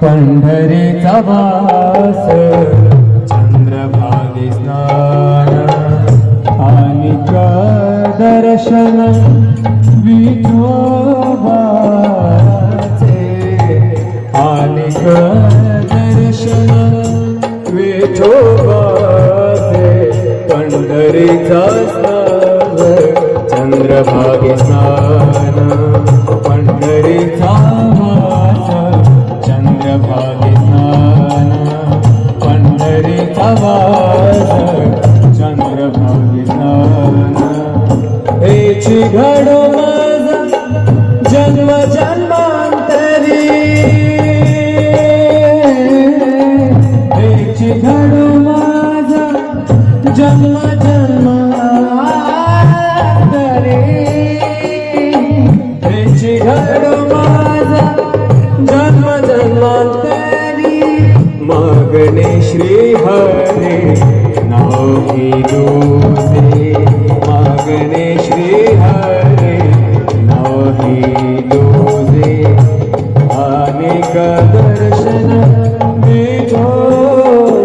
पंढरीचा वास चंद्रभागे स्नान आनिक दर्शन विठोबाचे आनिक दर्शन विठोबाचे पंढरीचा स्नान चंद्रभागे स्नान पंढरीचा वास चंद्रभागे स्नान पंढरीचा वास चंद्रभागे स्नान हेची घडो माझा जन्म जन्मांतरी हेची घडो माझा जन्म जन्मांतरी हेची घडो माझा जन्म जन्मांतरी मागणे श्री हरे नाव घेऊसे मागणे श्री हरे नाव घेऊसे अनेक दर्शन विठोबाचे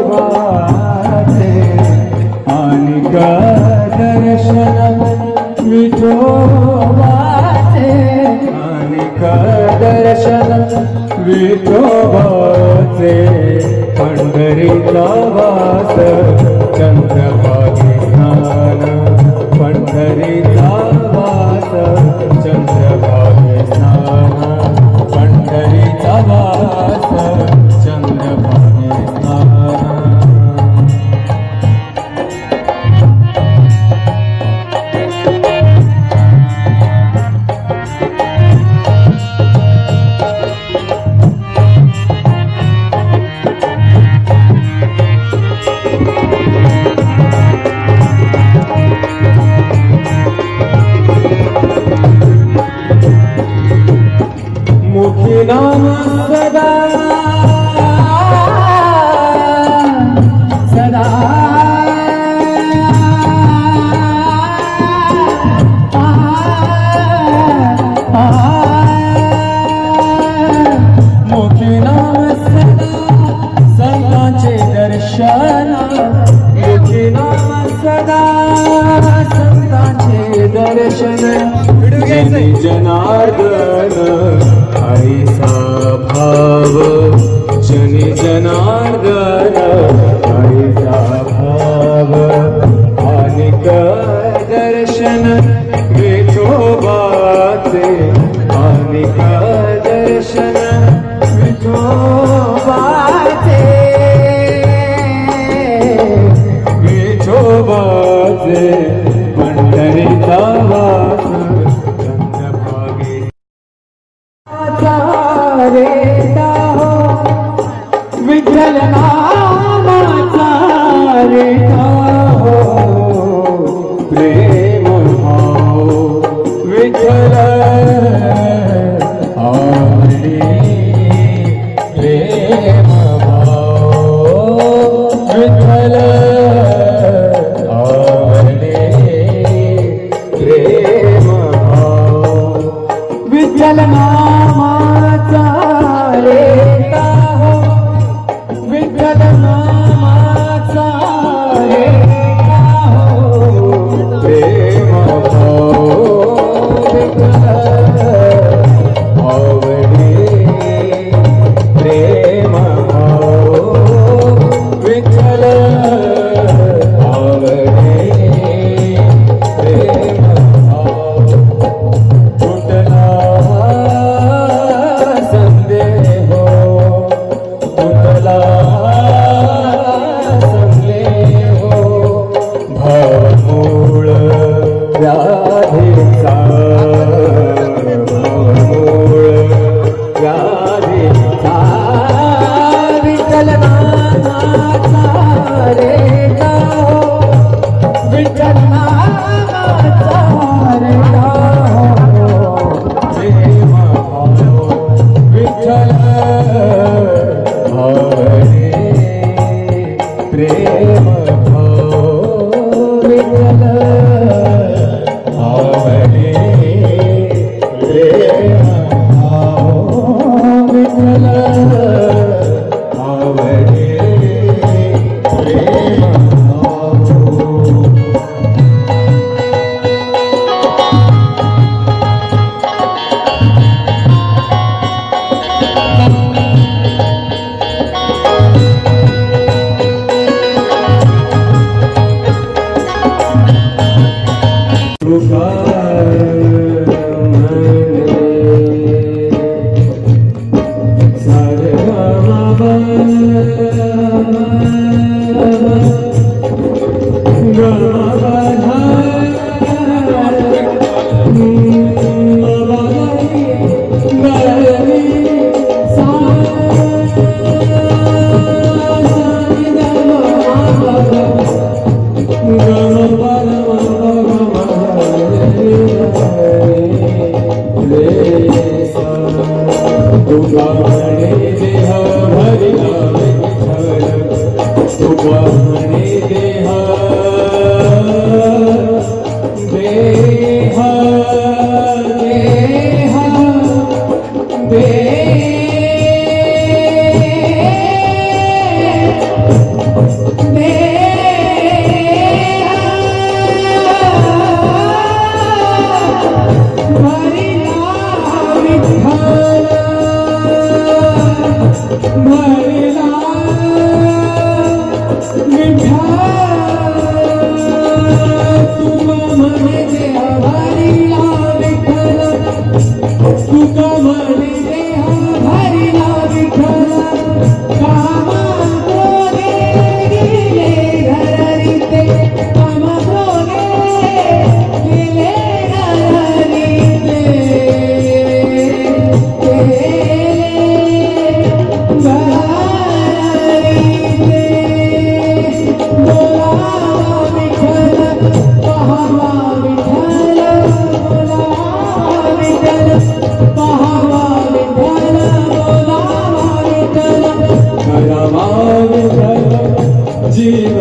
अनेक दर्शन विठोबाचे अनेक दर्शन विठोबाचे पंढरीचा वास चंद्रभागे स्नान पंढरीचा वास चंद्रभागे स्नान पंढरीचा वास चंद्रभागे जनार्दन हरीचा भाव अनिक दर्शन विठोबाचे अनिक दर्शन विठोबाचे विठोबाचे पंढरीचा वास चंद्रभागे रेता हो विठ्ठल नामाचा रेता हो प्रेम भाव विठ्ठल आवडी प्रेम भाव विठ्ठल आवडी प्रेम भाव विठ्ठल नामाचा रेता हो विठ्ठल नामाचा रेता हो प्रेम भाव विठ्ठल आवडी प्रेम भाव विठ्ठल आवडी प्रेम भाव कुठला संदेह कुठला संदेह भावमूळ व्याधीचा भावमूळ व्याधीचा विठ्ठल नामाचा रेता हो विठ्ठल नामाचा रेता हो प्रेम भाव विठ्ठल आवडी प्रेम भाव विठ्ठल आवडी प्रेम भाव विठ्ठल आवडी प्रेम भाव जीव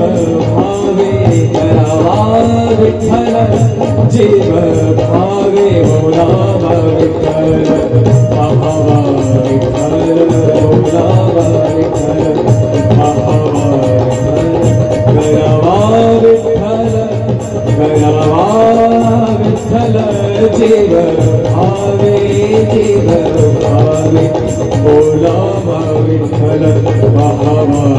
भावे करावा विठ्ठल जीव भावे बोलावा विठ्ठल पाहावा विठ्ठल बोलावा विठ्ठल पाहावा विठ्ठल करावा विठ्ठल जीव भावे बोलावा विठ्ठल पाहावा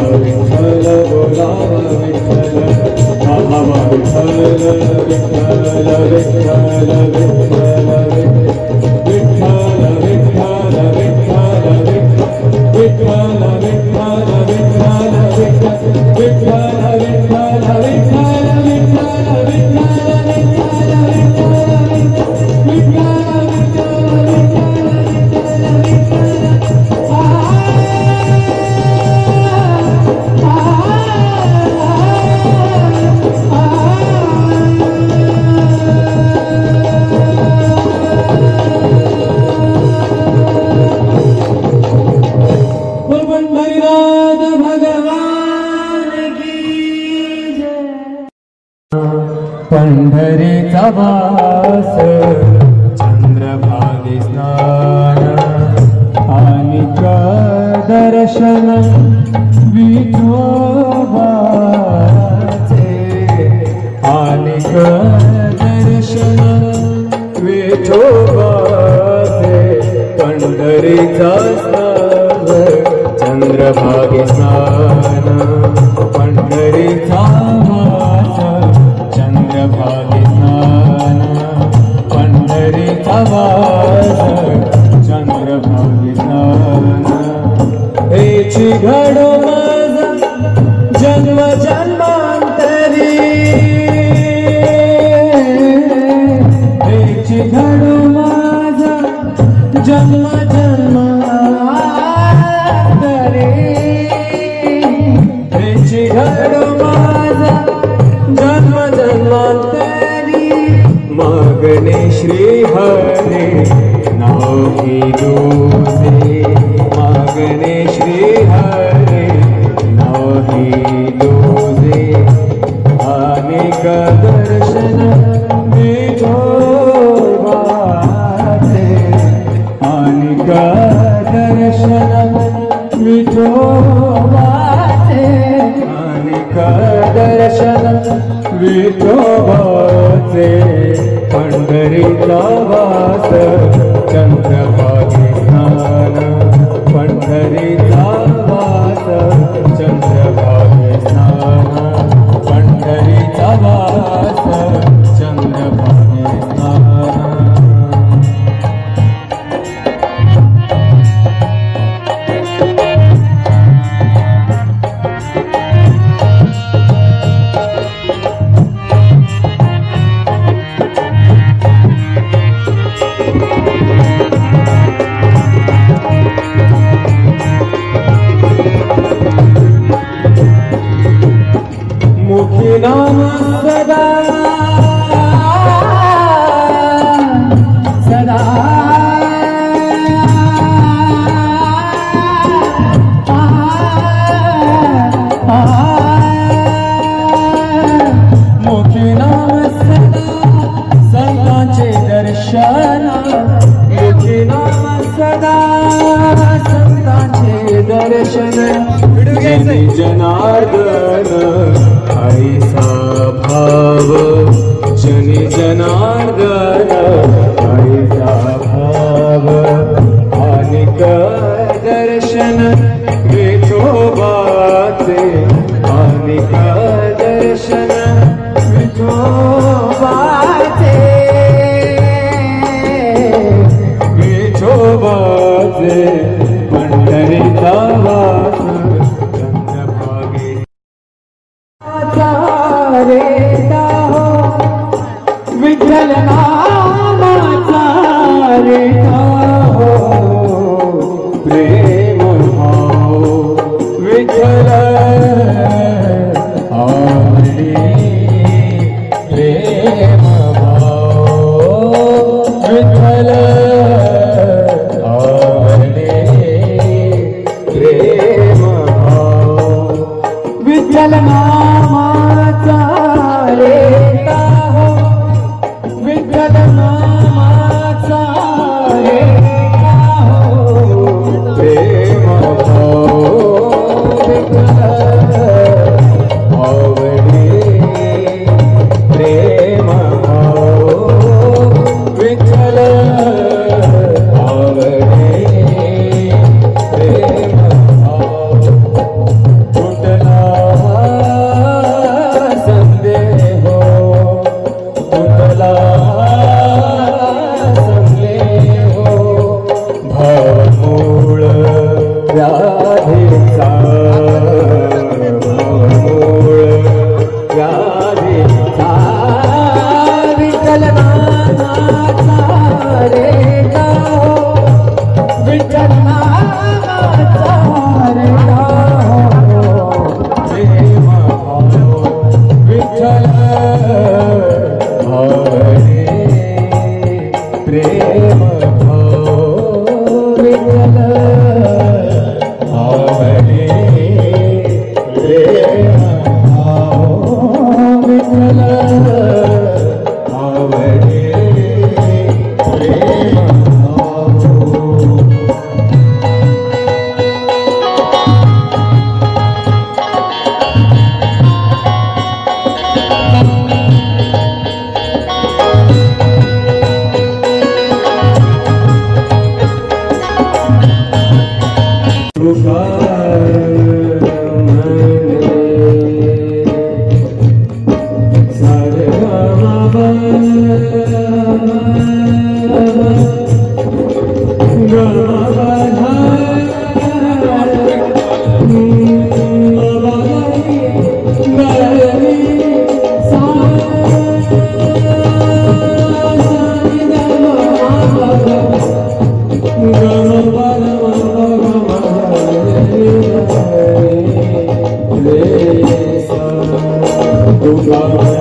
पंढरीचा वास चंद्रभागे स्नान आनिक दर्शन विठोबाचे आनिक दर्शन विठोबाचे पंढरीचा स्नान चंद्रभागे स्नान पंढरीचा वास चंद्रभागे स्नान पंढरीचा वास चंद्रभागे स्नान हेची घडो माझा जन्म जन्मांतरी हेची घडो माझा जन्म जन्मांतरी हेची घडो माझा जन्म जन्मांतरी मागणे श्री हरे नाव दुसे मागणे श्री हरे नाव दुसे अनेक दर्शन विठोबाचे अनेक दर्शन विठोबाचे अनेक दर्शन विठोबाचे पंढरीचा वास चंद्रभागे स्नान पंढरीचा वास चंद्रभागे स्नान पंढरीचा वास चंद्रभागे स्नान नाम सदा सदा मुखी नाम सदा संतांचे दर्शन मुखी नाम सदा संतांचे दर्शन जनी जनार्दन ऐसा भाव जनी जनार्दन ऐसा भाव अनेक दर्शन विठोबाचे अनेक दर्शन विठोबाचे विठोबाचे पंढरीचा वास रेता हो विठ्ठल नामाचा रेता हो प्रेम भाव विठ्ठल आवडी प्रेम भाव विठ्ठल आवडी प्रेम भाव विठ्ठल नामाचा रेता हो विठ्ठल नामाचा रेता हो प्रेम भाव विठ्ठल आवडी प्रेम भाव विठ्ठल आवडी प्रेम भाव कुठला संदेह हो Bye.